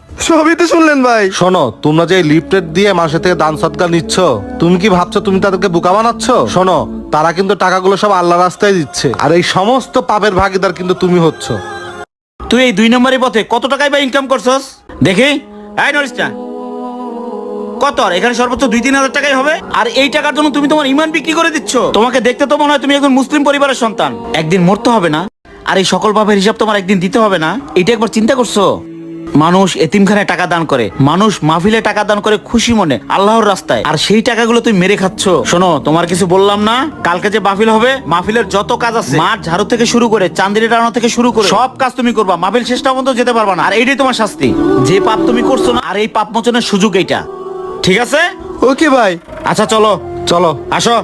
সবই তো শুনলেন ভাই। শোনো, তোমরা যে লিফটেড দিয়ে মানুষের থেকে দান সৎকার নিচ্ছ, তুমি কি ভাবছো তুমি তাদেরকে বোকা বানাচ্ছ? শোনো, তারা কিন্তু টাকাগুলো সব আল্লাহ রাস্তায় দিচ্ছে, আর এই সমস্ত পাপের ভাগীদার কিন্তু তুমি হচ্ছ। তুই এই 2 নম্বরের পথে কত টাকাই বা ইনকাম করছস দেখি? এই নরিসটা কত? আর এখানে সর্বোচ্চ 2-3 হাজার টাকাই হবে। আর এই টাকার জন্য তুমি তোমার ইমান বিক্রি করে দিচ্ছ। তোমাকে দেখতে তো মনে হয় তুমি একজন মুসলিম পরিবারের সন্তান। একদিন মরতে হবে না? আর এই সকল পাপের হিসাব তোমার একদিন দিতে হবে না? এটা একবার চিন্তা করছো? মানুষ এতিমখানায় টাকা দান করে, মানুষ মাহফিলে টাকা দান করে খুশি মনে আল্লাহর রাস্তায়, আর সেই টাকাগুলো তুমি মেরে খাচ্ছ। শোনো, তোমার কিছু বললাম না? কালকে যে মাহফিল হবে, মাহফিলের যত কাজ আছে, মাঠ ঝাড়ু থেকে শুরু করে চান্দিনী টানানো থেকে শুরু করে সব কাজ তুমি করবা। মাহফিল শেষটা পর্যন্ত যেতে পারবা না, আর এইটাই তোমার শাস্তি। যে পাপ তুমি করছো না, আর এই পাপ মোচনের সুযোগ এইটা। ঠিক আছে? ওকে ভাই। আচ্ছা চলো, চলো। আসো।